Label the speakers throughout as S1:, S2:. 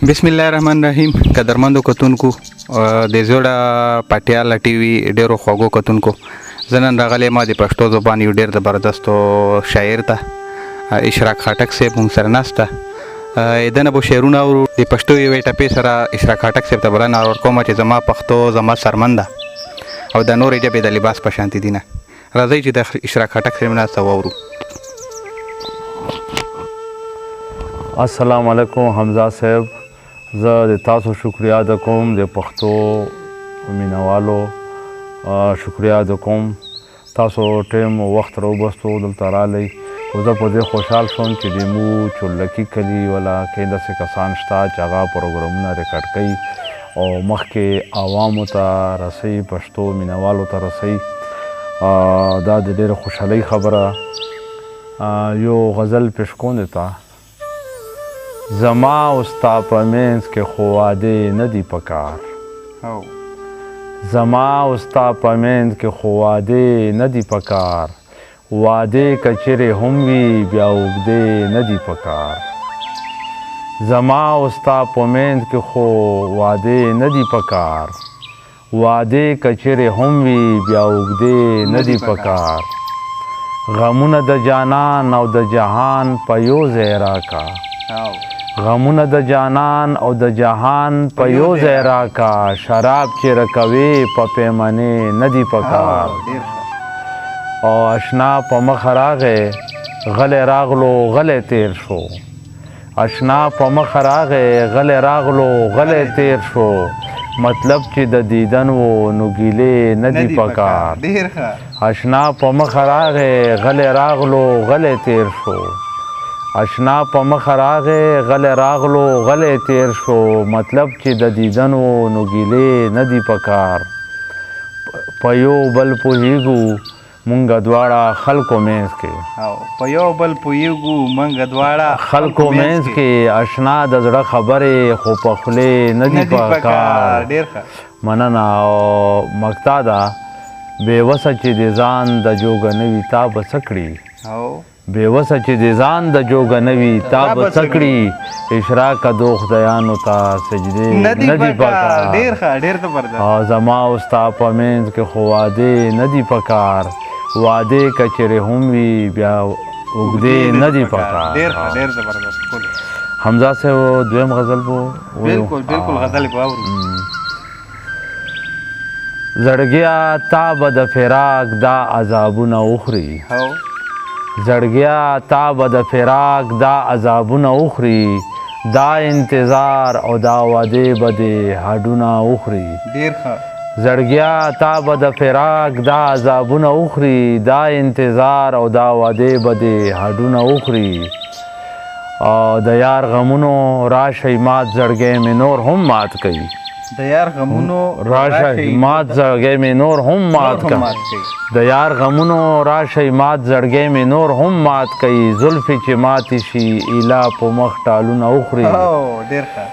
S1: بسم الله الرحمن الرحیم. قدرمندو کتونکو د زوړه پټیاله ټي وي ډیرو خوږو کتونکو، زه نن راغلی ما د پښتو زبان یو ډیر زبردستو شاعر ته اشراق خاټک صاحب موږ سره ناست ده. د نه به شعرونه اورو د پښتو یوې ټپې سره اشراق خاټک صاحب ته بلنه ورکوم چې زما پښتو زما سرمن ده او د نورې ژبې د لباس په شانتي دي نه. راځئ چې د اشراق خاټک صاحب ناسته واورو.
S2: السلام علیکم حمزه صاحب، زه د تاسو شکریا ادا کوم، د پښتو مینوالو شکریا ادا کوم. تاسو ټیم وخت راوبستو دلته رالی، خو زه په دې خوشحال شوم چې د مو چورلکي کلي ولا کې داسې کسان شته چې هغه پروګرامونه ریکارډ کوي او مخکې عوامو ته رسوي، پښتو مینوالو ته رسوي. دا د ډېرې خوشحالۍ خبره. یو غزل پیش کوم درته: زما او ستا په منځ کې خو واده نه دی پکار، زما او ستا په منځ کې خو واده نه دی پکار، واده که چیرې هم وي بیا اوږدې نه دی پکار. زما او ستا په منځ کې خو واده نه دی پکار، واده که چیرې هم وي بیا اوږدې نه دی پکار. غمونه د جانان او د جهان په یو ځای راکا، غمونه د جانان او د جهان په یو ځای راکا، شراب چې رکوي په پیمانې نه دی پکار. او اشنا په مخ راغې غلی راغلو غلی تیر شو، اشنا په مخ راغې غلی راغلو غلی تیر شو، مطلب چې د دیدن و نو ګیلې نه دی پکار. اشنا په مخ راغې غلی راغلو غلی تیر شو، اشنا په مخ راغې غلی راغلو غلی تیر شو، مطلب چې د دیدن و نو ګیلې نه دی پکار. په یو بل پوهیږو مونږ دواړه خلکو منځ کې،
S1: په یو بل پوهیږو مونږ دواړه
S2: خلکو منځ کې، اشنا د زړه خبرې خو په خولې نه دی پکار. مننه. او مقطع ده: بېوسه چې د ځان د جوګه نه وي تا به څه کړي، بېوسه چې د ځان د جوګه نه وي تا به څه کړي، اشراق دو خدایانو ته سجدې نه دی پکار. زما او ستا په منځ کې خو واده نه دی پکار، واده که چیرې هم وي بیا اوږدې نه دی پکار.
S1: ډېر زبردست.
S2: حمزه صاحب دویم غزل بو؟
S1: بالکل غزل به اورو.
S2: زړګیا تا به د فراق دا عذابونه وخوري، زړګیا تا به د فراق دا عذابونه وخوري، دا انتظار او دا واده به د هډونه وخوري.
S1: ډېر ښه.
S2: زړګیا تا به د فراق دا عذابونه وخوري، دا انتظار او دا واده به د هډونه وخوري. او د یار غمونو راشئ مات زړګی مې نور هم مات کوي،
S1: د یار غمونو
S2: راشئ مات زړګی مې نور هم مات کوي، د یار غمونو راشئ مات زړګی مې نور هم مات کوي، زلفې چې ماتې شي ایله په مخ ټالونه وخوري.
S1: ډېر ښه.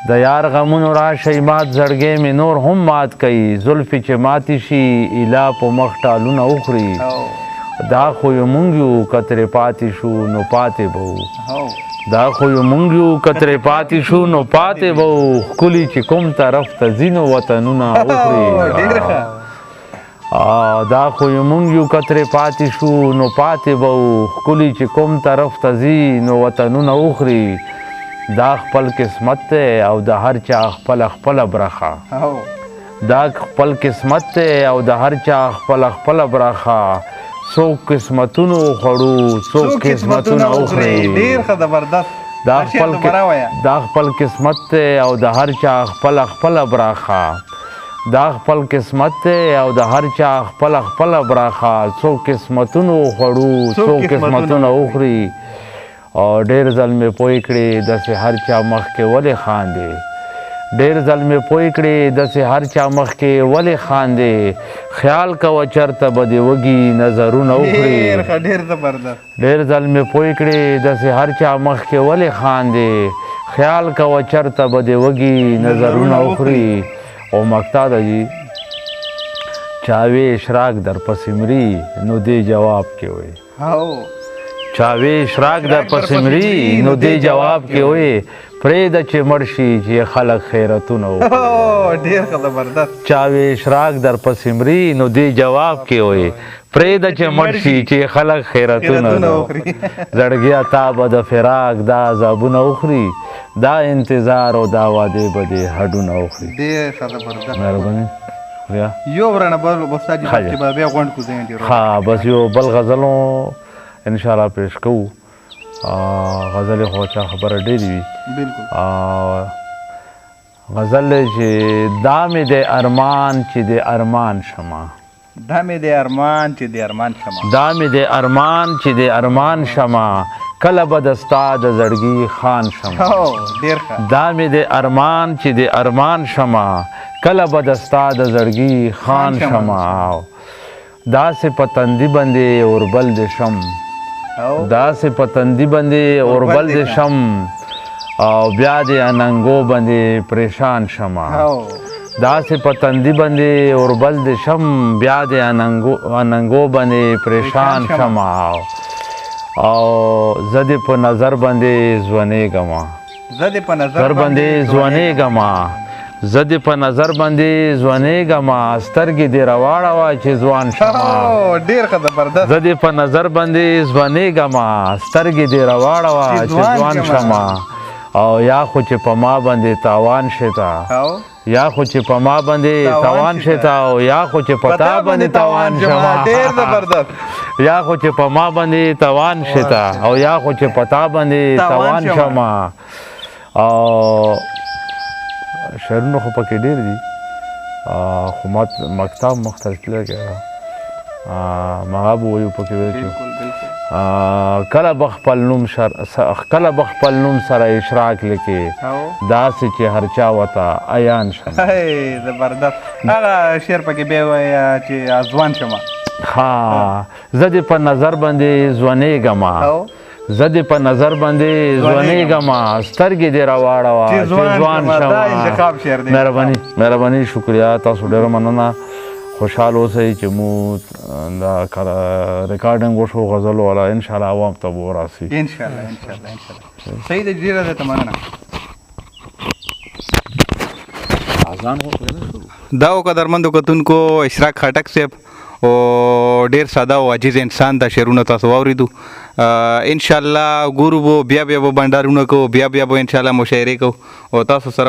S2: د یار غمونو راشئ مات زړګی مې نور هم مات کوي، زلفې چې ماتې شي ایله په مخ ټالونه وخوري. دا خو یو مونږ یو که ترې پاتې شو نو پاتې به وو، دا خو یو مونږ یو که ترې پاتې شو نو پاتې به وو، ښکلي چې کوم طرف ته ځي نو وطنونه وخوري. دا خو یو مونږ یو که ترې پاتې شو نو پاتې به وو، ښکلي چې کوم طرف ته ځي نو وطنونه وخوري. دا خپل قسمت دی او د هر چا خپله خپله برخه، دا خپل قسمت دی او د هر چا خپله خپله برخه، څوک قسمتونو خوړو څوک قسمتونه وخوري.
S1: ډېر ښه زبردست.
S2: دا خپل قسمت دی او د هر چا خپله خپله برخه، دا خپل قسمت دی او د هر چا خپله خپله برخه، څوک قسمتونو خوړو څوک قسمتونه وخوري. او ډېر ځل مې پوه کړې داسې هر چا مخکې ولې خاندې، ډېر ځل مې پوه کړې داسې هر چا مخکې ولې خاندې، خیال کوه چېرته به دې وږي نظرونه وخوري. ډېر ځل مې پوه کړې داسې هر چا مخکې ولې خاندې، خیال کوه چېرته به دې وږي نظرونه وخوري. او مقطع ده جي: چاوې اشراق در پسې مري نو دې جواب کې وایي، چاوې اشراق در پسې مري نو دې جواب کې وایي، پرېږده چې مړ شي چې خلک خیرتونه وکړي.
S1: ډېر ښه زبردست.
S2: چا وې اشراق در پسې مري نو دې جواب کې وایي پرېږده چې مړ شي چې خلک خیرتونه وکړي. زړګیا تا به د فراق دا عذابونه وخوري، دا انتظار او دا وعدې به دې هډونه وخوري.
S1: ډېر ښه زبردست.
S2: مهرباني خوریا.
S1: یو ورانه بل استاد جی چې به بیا غونډ کو ځین ډېر.
S2: ها بس یو بل غزلو ان شاء الله پیش کوو. غزل خو چا خبره ډېرې وي.
S1: بالکل.
S2: غزل چې دا مې د ارمان چې د ارمان شمه،
S1: دا مې د ارمان چې د ارمان شمه،
S2: دا مې د ارمان چې د ارمان شمه، کله به د ستا د زړګي خان شمه.
S1: ډېر ښه.
S2: دا مې د ارمان چې د ارمان شمه، کله به د ستا د زړګي خان شمه. داسې په تندي باندې اوربل د شم، داسې په تندي باندې اوربل د شم، او بیا د اننګو باندې پریشان شمه. داسې په تندي باندې اوربل د شم، بیا د اننګو باندې پریشان شمه. او زه دې په نظر باندې ځوانېږمه،
S1: زه دې په نظر
S2: باندې ځوانېږمه، زه دې په نظر باندې ځوانېږمه، سترګې دې راواړوه چې ځوان شمه.
S1: ډېر ښه زبردست.
S2: زه دې په نظر باندې ځوانېږمه، سترګې دې راواړوه چې ځوان شمه. او یا خو چې په ما باندې تاوان شته، یا خو چې په ما باندې تاوان شته، او یا خو چې په تا باندې تاوان شمه.
S1: ډېر زبردست.
S2: یا خو چې په ما باندې تاوان شته، او یا خو چې په تا باندې تاوان شمه. او شعرونه خو پکې ډېر دي، خو ما مکتب مختلف لګیا مغه به وایو پکې وایي چې کله به خپل نوم سره اشراق لیکي، داسې چې هر چا ورته عیان شمه.
S1: زبردست. هغه شعر پکې بیا وایه چې ځوان شمه.
S2: ها زه دې په نظر باندې ځوانېږمه، زه دې په نظر باندې ځوانېږمه، سترګې دې راواړوه چې ځوان شمه. مهرباني شکریه، تاسو ډېره مننه. خوشحال اوسئ چې مو دا ریکارډینګ وشو غزل والا انشاءالله عوام ته به ورسي.
S1: انشاءالله. صحیح ده، ډېره درته مننه. دا و قدرمندو کتونکو اشراق خټک صاحب او ډېر ساده او عاجز انسان دا شعرونه تاسو واورېدو. انشاءالله ګورو به بیا به بنډارونه کوو، بیا به انشاءالله مشاعرې کوو او تاسو سره